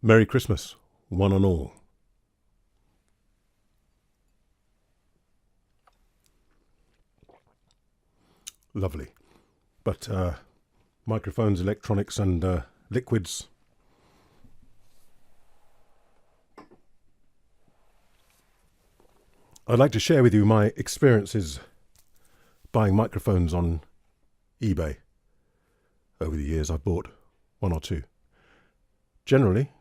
Merry Christmas, one and all. Lovely. But microphones, electronics and liquids. I'd like to share with you my experiences buying microphones on eBay. Over the years I've bought one or two. Generally,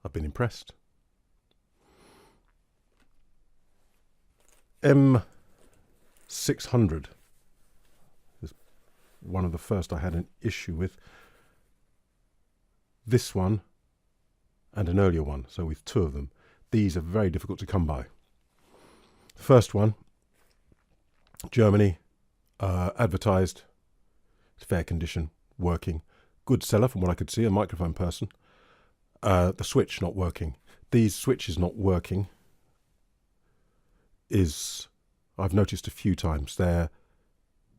I've been impressed. M600 is one of the first I had an issue with. This one and an earlier one, so with two of them. These are very difficult to come by. First one, Germany, advertised, fair condition, working, good seller from what I could see, a microphone person. The switch not working. These switches not working is, I've noticed a few times, they're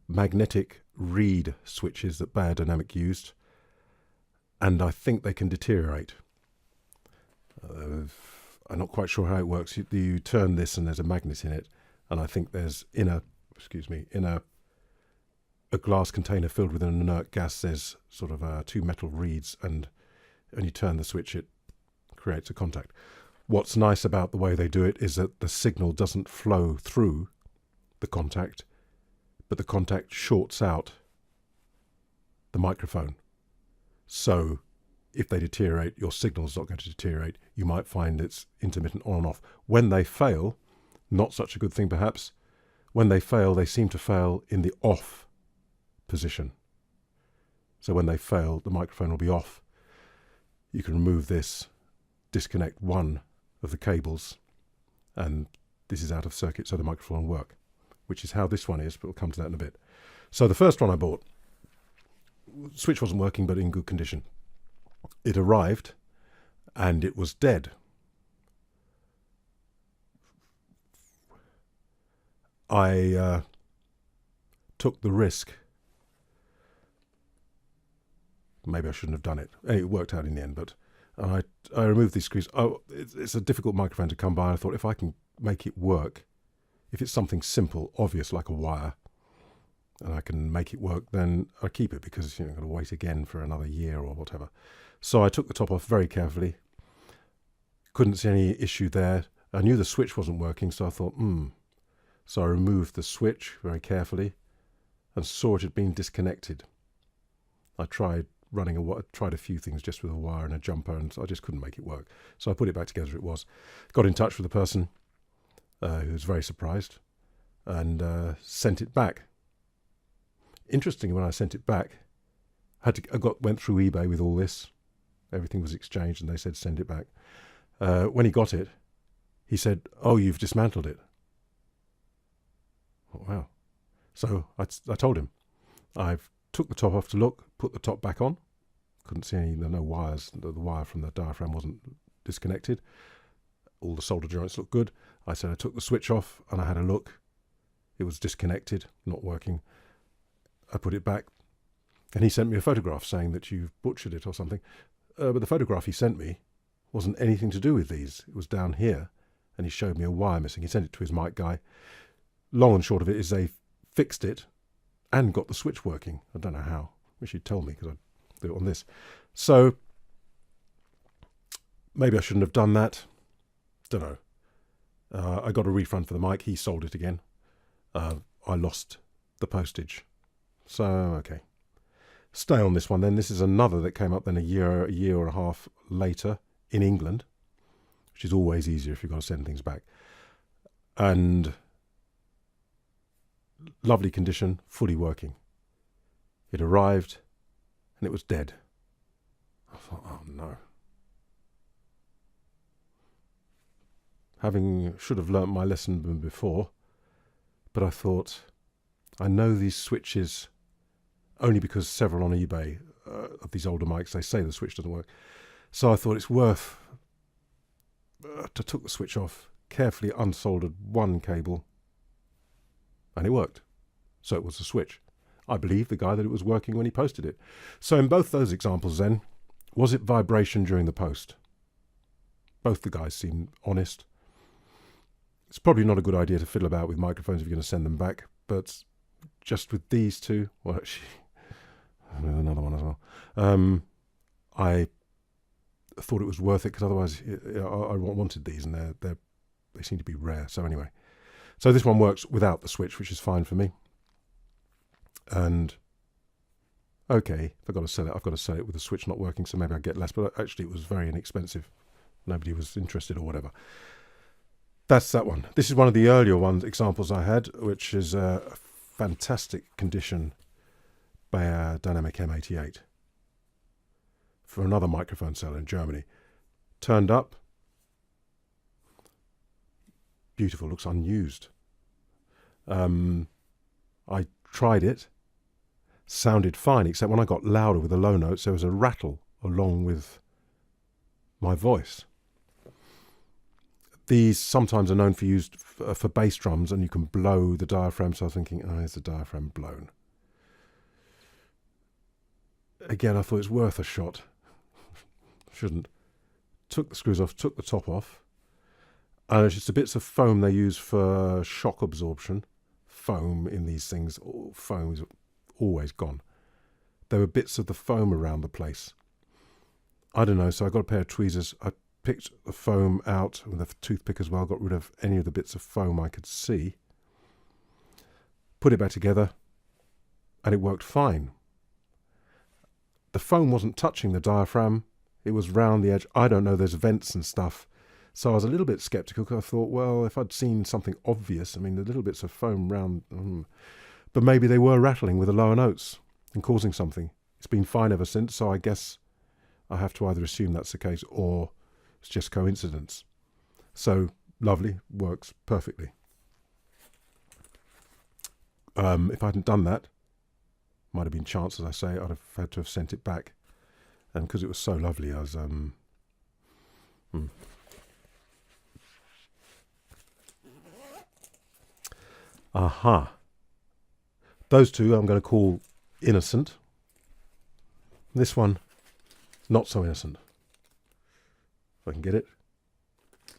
magnetic reed switches that Beyerdynamic used, and I think they can deteriorate. I'm not quite sure how it works. You turn this and there's a magnet in it, and I think there's in a glass container filled with an inert gas, there's sort of two metal reeds, and when you turn the switch it creates a contact. What's nice about the way they do it is that the signal doesn't flow through the contact, but the contact shorts out the microphone. So if they deteriorate, your signal's not going to deteriorate. You might find it's intermittent on and off. When they fail, not such a good thing perhaps, when they fail, they seem to fail in the off position. So when they fail, the microphone will be off. You can remove this, disconnect one of the cables, and this is out of circuit, so the microphone will work, which is how this one is, but we'll come to that in a bit. So the first one I bought, switch wasn't working, but in good condition. It arrived and it was dead. I took the risk. Maybe I shouldn't have done it. It worked out in the end, but I removed these screws. Oh, it's a difficult microphone to come by. I thought if I can make it work, if it's something simple, obvious like a wire, and I can make it work, then I keep it, because I've got to wait again for another year or whatever. So I took the top off very carefully. Couldn't see any issue there. I knew the switch wasn't working, so I thought, So I removed the switch very carefully and saw it had been disconnected. I tried tried a few things just with a wire and a jumper, and I just couldn't make it work. So I put it back together as it was. Got in touch with the person who was very surprised and sent it back. Interestingly, when I sent it back, went through eBay with all this. Everything was exchanged, and they said send it back. When he got it, he said, "Oh, you've dismantled it." Oh, wow. So I told him, I've took the top off to look, put the top back on. Couldn't see there were no wires. The wire from the diaphragm wasn't disconnected. All the solder joints looked good. I said I took the switch off and I had a look. It was disconnected, not working. I put it back, and he sent me a photograph saying that you've butchered it or something. But the photograph he sent me wasn't anything to do with these. It was down here, and he showed me a wire missing. He sent it to his mic guy. Long and short of it is they fixed it and got the switch working. I don't know how. Wish he'd told me, because I'd do it on this. So maybe I shouldn't have done that. Don't know. I got a refund for the mic. He sold it again. I lost the postage. So, okay. Stay on this one then. This is another that came up then a year and a half later in England, which is always easier if you've got to send things back. And lovely condition, fully working. It arrived and it was dead. I thought, oh no. Should have learnt my lesson before, but I thought, I know these switches only because several on eBay of these older mics, they say the switch doesn't work. So I thought it's worth to took the switch off, carefully unsoldered one cable, and it worked. So it was a switch. I believe the guy that it was working when he posted it. So in both those examples then, Was it vibration during the post? Both the guys seemed honest. It's probably not a good idea to fiddle about with microphones if you're going to send them back, but just with these two, well, actually, there's another one as well. I thought it was worth it because otherwise I wanted these, and they seem to be rare. So anyway, so this one works without the switch, which is fine for me. And okay, if I've got to sell it, I've got to sell it with the switch not working, so maybe I get less. But actually, it was very inexpensive. Nobody was interested or whatever. That's that one. This is one of the earlier examples I had, which is a fantastic condition Bayer Dynamic M88 for another microphone seller in Germany. Turned up. Beautiful, looks unused. I tried it. Sounded fine, except when I got louder with the low notes, there was a rattle along with my voice. These sometimes are known for used for bass drums, and you can blow the diaphragm. So I was thinking, is the diaphragm blown? Again, I thought it's worth a shot. Shouldn't. Took the screws off, took the top off. And it's just the bits of foam they use for shock absorption. Foam in these things, foam is always gone. There were bits of the foam around the place. I don't know, so I got a pair of tweezers. I picked the foam out with a toothpick as well, got rid of any of the bits of foam I could see. Put it back together, and it worked fine. The foam wasn't touching the diaphragm. It was round the edge. I don't know, there's vents and stuff. So I was a little bit sceptical because I thought, well, if I'd seen something obvious, I mean, the little bits of foam round, but maybe they were rattling with the lower notes and causing something. It's been fine ever since, so I guess I have to either assume that's the case or it's just coincidence. So, lovely, works perfectly. If I hadn't done that, might have been chance, as I say, I'd have had to have sent it back. And because it was so lovely, I was... Aha. Those two I'm going to call innocent. This one, not so innocent. If I can get it.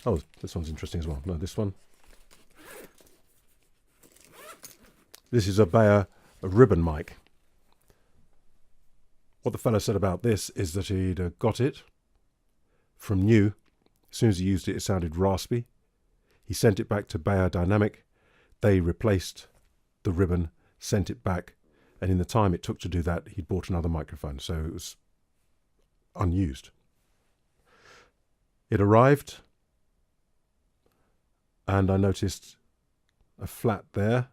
Oh, this one's interesting as well. No, this one. This is a Bayer ribbon mic. What the fellow said about this is that he'd got it from new. As soon as he used it, it sounded raspy. He sent it back to Bayer Dynamic. They replaced the ribbon, sent it back, and in the time it took to do that, he'd bought another microphone, so it was unused. It arrived, and I noticed a flat there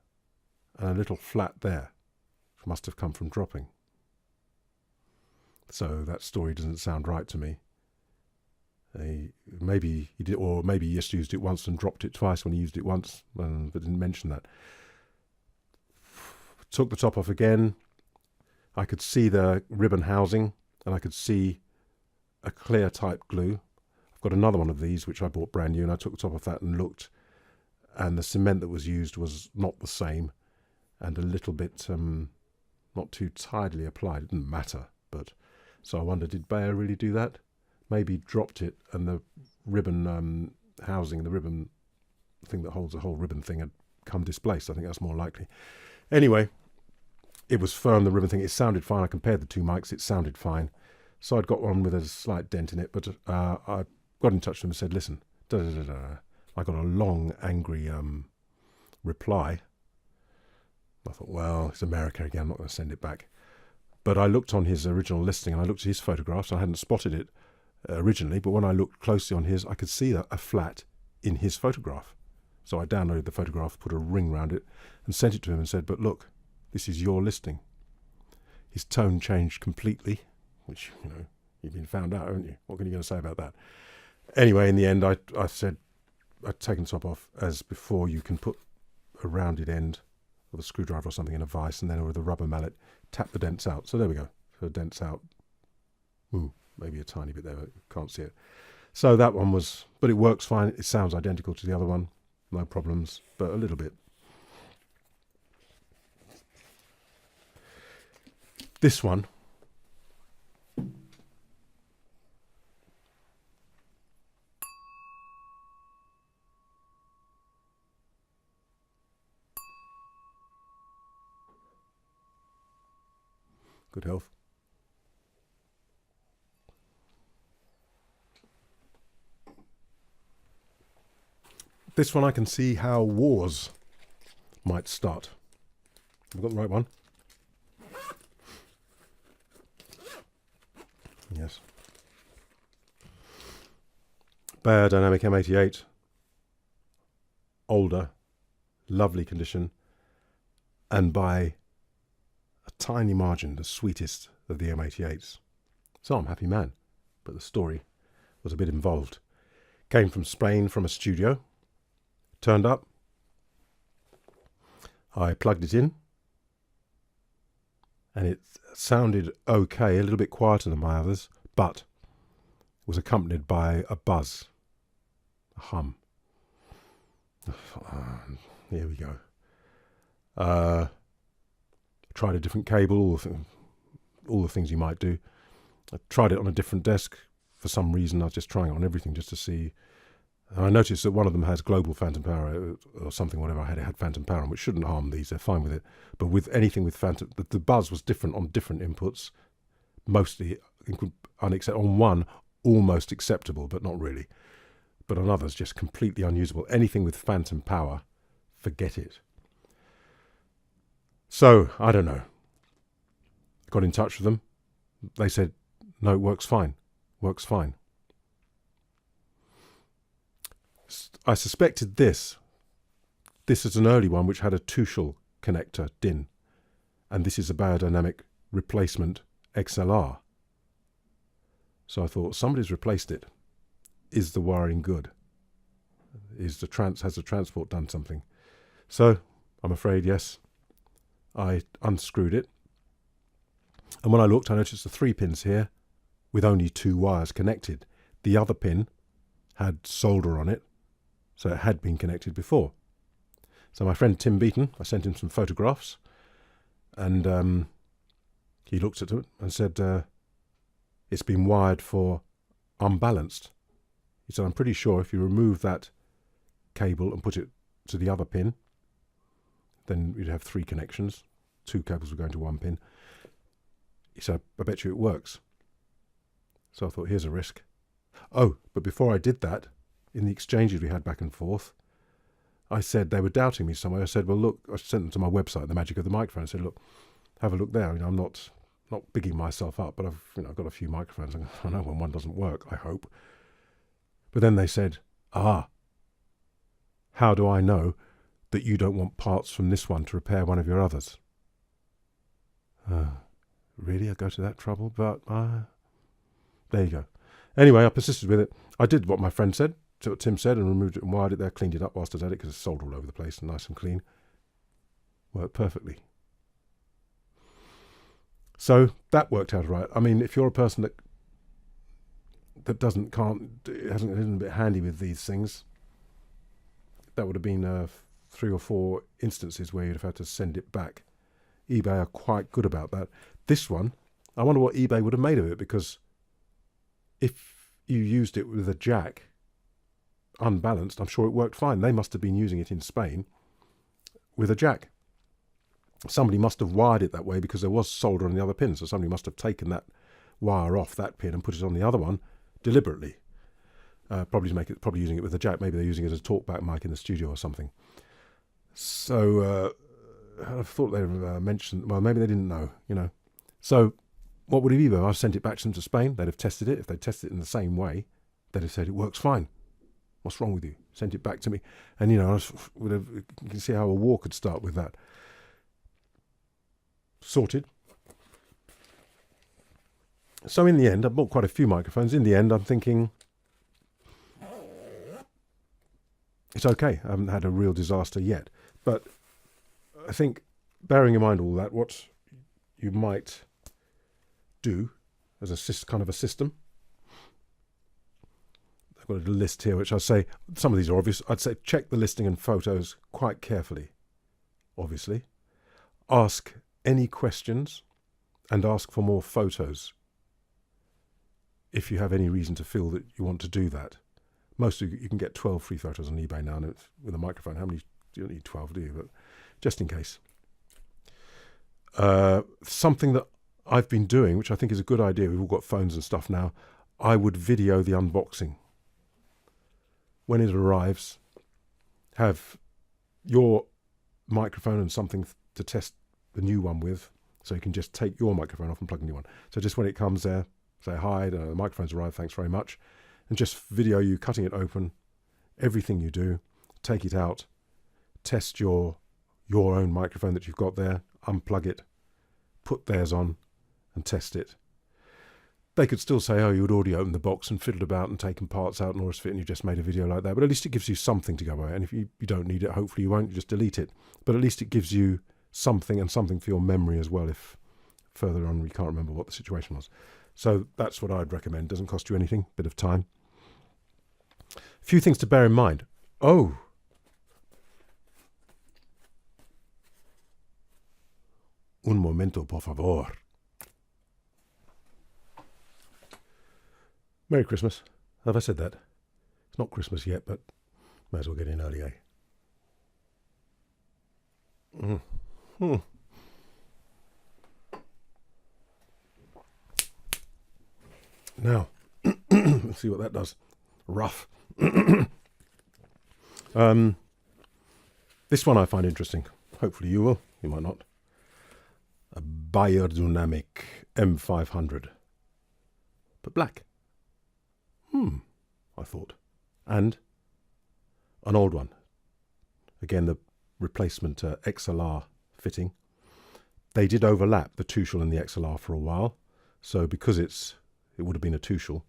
and a little flat there, which must have come from dropping. So that story doesn't sound right to me. Maybe he did, or maybe he just used it once and dropped it twice when he used it once, but didn't mention that. Took the top off again. I could see the ribbon housing, and I could see a clear type glue. I've got another one of these which I bought brand new, and I took the top off that and looked, and the cement that was used was not the same, and a little bit not too tidily applied. It didn't matter, but so I wonder, did Bayer really do that? Maybe dropped it, and the ribbon housing, the ribbon thing that holds the whole ribbon thing, had come displaced. I think that's more likely. Anyway, it was firm, the ribbon thing. It sounded fine. I compared the two mics. It sounded fine. So I'd got one with a slight dent in it, but I got in touch with him and said, listen, I got a long, angry reply. I thought, well, it's America again. I'm not going to send it back. But I looked on his original listing, and I looked at his photographs. I hadn't spotted it originally, but when I looked closely on his, I could see a flat in his photograph. So I downloaded the photograph, put a ring round it, and sent it to him and said, but look, this is your listing. His tone changed completely, which, you know, you've been found out, haven't you? What are you going to say about that? Anyway, in the end, I said, I'd taken the top off. As before, you can put a rounded end of a screwdriver or something in a vise, and then with a rubber mallet, tap the dents out. So there we go. So dents out. Maybe a tiny bit there, but can't see it. So that one was, but it works fine. It sounds identical to the other one. No problems, but a little bit. This one Good health. This one I can see how wars might start. Have I got the right one? Yes. Biodynamic M88. Older. Lovely condition. And by a tiny margin, the sweetest of the M88s. So I'm a happy man. But the story was a bit involved. Came from Spain from a studio. Turned up. I plugged it in. And it sounded okay, a little bit quieter than my others, but was accompanied by a buzz, a hum. Here we go. Tried a different cable, all the things you might do. I tried it on a different desk. For some reason, I was just trying it on everything just to see. And I noticed that one of them has global phantom power or something, whatever I had. It had phantom power, which shouldn't harm these. They're fine with it. But with anything with phantom, the buzz was different on different inputs. Mostly unacceptable. On one, almost acceptable, but not really. But on others, just completely unusable. Anything with phantom power, forget it. So, I don't know. Got in touch with them. They said, no, it works fine. Works fine. I suspected this. This is an early one which had a Tuchel connector DIN. And this is a biodynamic replacement XLR. So I thought, somebody's replaced it. Is the wiring good? Has the transport done something? So, I'm afraid, yes. I unscrewed it. And when I looked, I noticed the 3 pins here with only 2 wires connected. The other pin had solder on it. So it had been connected before. So my friend Tim Beaton, I sent him some photographs, and he looked at it and said, it's been wired for unbalanced. He said, I'm pretty sure if you remove that cable and put it to the other pin, then you'd have 3 connections. 2 cables would go into 1 pin. He said, I bet you it works. So I thought, here's a risk. Oh, but before I did that, in the exchanges we had back and forth, I said they were doubting me somewhere. I said, well, look, I sent them to my website, The Magic of the Microphone. I said, look, have a look there. I'm not bigging myself up, but I've got a few microphones. I know when one doesn't work, I hope. But then they said, how do I know that you don't want parts from this one to repair one of your others? Really? I go to that trouble? But there you go. Anyway, I persisted with it. I did what my friend said. What Tim said, and removed it and wired it there, cleaned it up whilst I was at it because it's soldered all over the place and nice and clean. Worked perfectly. So that worked out right. I mean, if you're a person that isn't a bit handy with these things, that would have been 3 or 4 instances where you'd have had to send it back. eBay are quite good about that. This one, I wonder what eBay would have made of it, because if you used it with a jack, unbalanced, I'm sure it worked fine. They must have been using it in Spain with a jack. Somebody must have wired it that way because there was solder on the other pin, so somebody must have taken that wire off that pin and put it on the other one deliberately. Probably using it with a jack. Maybe they're using it as a talkback mic in the studio or something. So I thought they mentioned. Well, maybe they didn't know. So what would have been? I've sent it back to them to Spain. They'd have tested it. If they tested it in the same way, they'd have said it works fine. What's wrong with you? Sent it back to me. And, you can see how a war could start with that. Sorted. So in the end, I bought quite a few microphones. In the end, I'm thinking, it's okay. I haven't had a real disaster yet. But I think, bearing in mind all that, what you might do as a kind of a system, I've got a list here which I say, some of these are obvious. I'd say check the listing and photos quite carefully, obviously. Ask any questions and ask for more photos if you have any reason to feel that you want to do that. Most of you can get 12 free photos on eBay now, and with a microphone, how many? You don't need 12, do you? But just in case. Something that I've been doing, which I think is a good idea, we've all got phones and stuff now, I would video the unboxing. When it arrives, have your microphone and something to test the new one with, so you can just take your microphone off and plug a new one. So just when it comes there, say, hi, the microphone's arrived, thanks very much, and just video you cutting it open, everything you do, take it out, test your own microphone that you've got there, unplug it, put theirs on, and test it. They could still say, oh, you had already opened the box and fiddled about and taken parts out and all this fit, and you just made a video like that. But at least it gives you something to go by. And if you don't need it, hopefully you won't, you just delete it. But at least it gives you something, and something for your memory as well if further on you can't remember what the situation was. So that's what I'd recommend. Doesn't cost you anything, bit of time. A few things to bear in mind. Oh, un momento, por favor. Merry Christmas. Have I said that? It's not Christmas yet, but might as well get in early, eh? Now, let's see what that does. Rough. This one I find interesting. Hopefully you will. You might not. A biodynamic M500. But black. I thought. And an old one. Again, the replacement XLR fitting. They did overlap the two-shell and the XLR for a while. So because it would have been a two-shell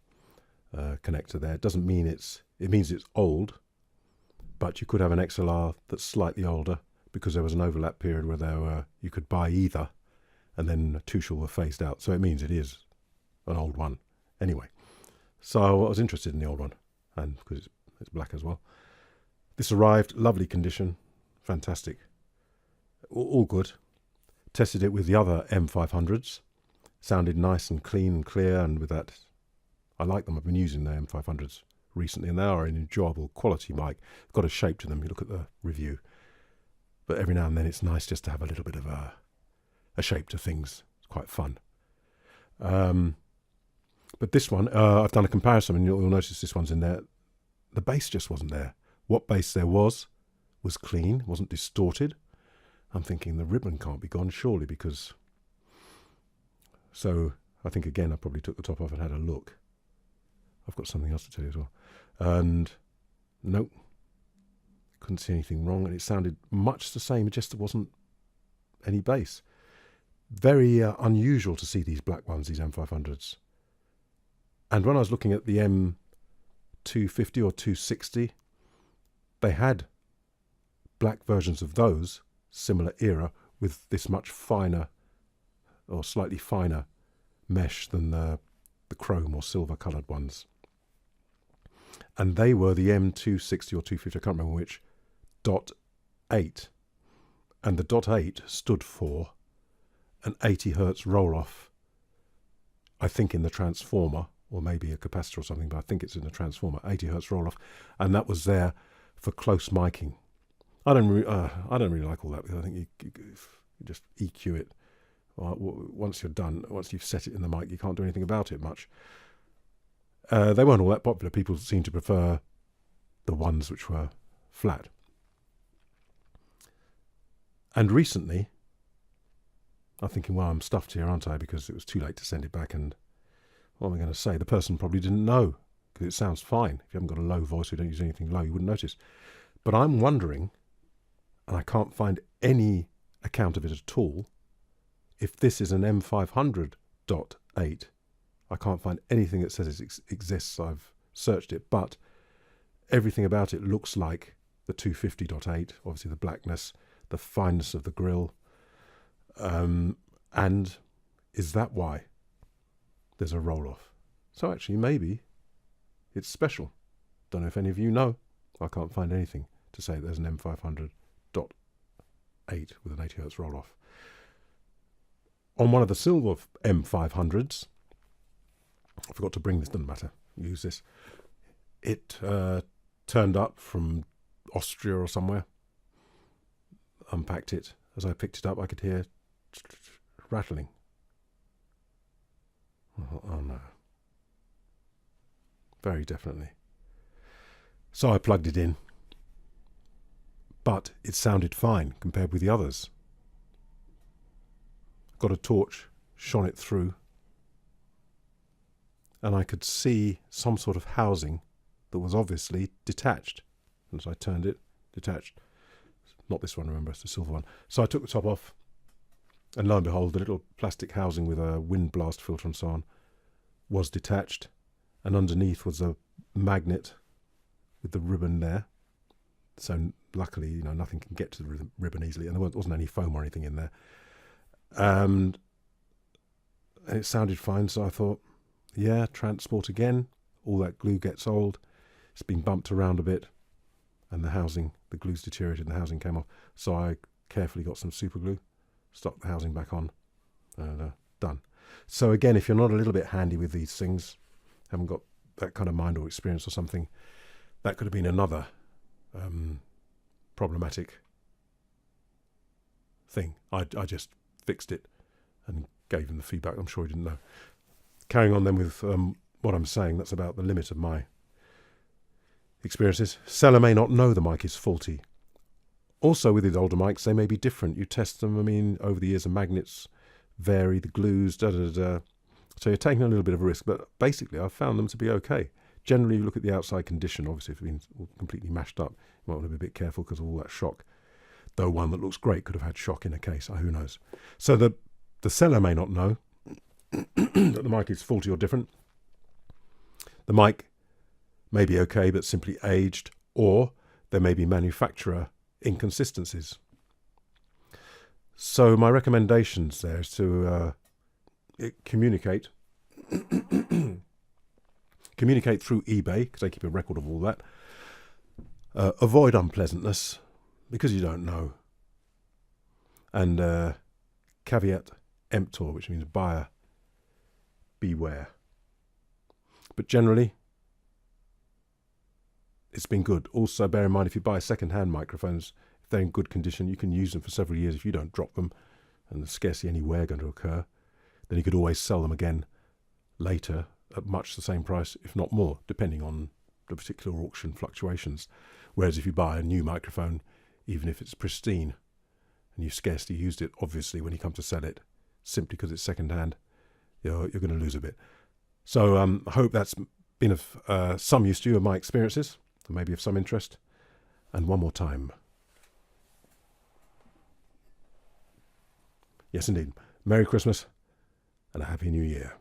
connector there, it doesn't mean it means it's old, but you could have an XLR that's slightly older because there was an overlap period where you could buy either, and then two-shell were phased out. So it means it is an old one. Anyway, so I was interested in the old one, and because it's black as well. This arrived, lovely condition, fantastic, all good. Tested it with the other M500s, sounded nice and clean and clear, and with that, I like them. I've been using the M500s recently, and they are an enjoyable quality mic. Got a shape to them. You look at the review, but every now and then it's nice just to have a little bit of a shape to things. It's quite fun. But this one, I've done a comparison, and you'll notice this one's in there. The bass just wasn't there. What bass there was clean, wasn't distorted. I'm thinking the ribbon can't be gone, surely, because... So I think, again, I probably took the top off and had a look. I've got something else to tell you as well. And nope, couldn't see anything wrong, and it sounded much the same, just there wasn't any bass. Very unusual to see these black ones, these M500s. And when I was looking at the M250 or 260, they had black versions of those, similar era, with this much finer or slightly finer mesh than the chrome or silver coloured ones. And they were the M260 or 250, I can't remember which, .8. And the .8 stood for an 80 hertz roll-off, I think in the transformer, or maybe a capacitor or something, but I think it's in the transformer, 80 hertz roll-off, and that was there for close miking. I don't really like all that, because I think you just EQ it. Once you're done, once you've set it in the mic, you can't do anything about it much. They weren't all that popular. People seem to prefer the ones which were flat. And recently, I'm thinking, well, I'm stuffed here, aren't I? Because it was too late to send it back, and what am I going to say? The person probably didn't know, because it sounds fine. If you haven't got a low voice, or you don't use anything low, you wouldn't notice. But I'm wondering, and I can't find any account of it at all, if this is an M500.8. I can't find anything that says it exists. I've searched it, but everything about it looks like the 250.8. Obviously the blackness, the fineness of the grill. And is that why there's a roll-off? So actually maybe it's special. Don't know if any of you know. I can't find anything to say there's an M500.8 with an 80 hertz roll-off. On one of the silver M500s, I forgot to bring this, doesn't matter, use this. It turned up from Austria or somewhere, unpacked it. As I picked it up, I could hear rattling. Oh no. Very definitely. So I plugged it in, but it sounded fine compared with the others. Got a torch, shone it through, and I could see some sort of housing that was obviously detached. And as I turned it, detached. Not this one, remember, it's the silver one. So I took the top off, and lo and behold, the little plastic housing with a wind blast filter and so on was detached, and underneath was a magnet with the ribbon there. So luckily, nothing can get to the ribbon easily, and there wasn't any foam or anything in there. And it sounded fine, so I thought, yeah, transport again. All that glue gets old. It's been bumped around a bit, and the glue's deteriorated, and the housing came off. So I carefully got some super glue, stuck the housing back on, and done. So again, if you're not a little bit handy with these things, haven't got that kind of mind or experience or something, that could have been another problematic thing. I just fixed it and gave him the feedback. I'm sure he didn't know. Carrying on then with what I'm saying, that's about the limit of my experiences. Seller may not know the mic is faulty. Also, with these older mics, they may be different. You test them, over the years the magnets vary, the glues, So you're taking a little bit of a risk, but basically I've found them to be okay. Generally, you look at the outside condition. Obviously, if it's been completely mashed up, you might want to be a bit careful because of all that shock. Though one that looks great could have had shock in a case. Who knows? So the seller may not know that the mic is faulty or different. The mic may be okay, but simply aged, or there may be manufacturer inconsistencies. So my recommendations there is to communicate through eBay, because they keep a record of all that. Avoid unpleasantness, because you don't know. And caveat emptor, which means buyer beware. But generally, it's been good. Also, bear in mind, if you buy second-hand microphones, if they're in good condition, you can use them for several years if you don't drop them, and there's scarcely any wear going to occur. Then you could always sell them again later at much the same price, if not more, depending on the particular auction fluctuations. Whereas if you buy a new microphone, even if it's pristine, and you've scarcely used it, obviously, when you come to sell it, simply because it's second-hand, you're going to lose a bit. So I hope that's been of some use to you of my experiences, and maybe of some interest. And one more time. Yes, indeed. Merry Christmas and a Happy New Year.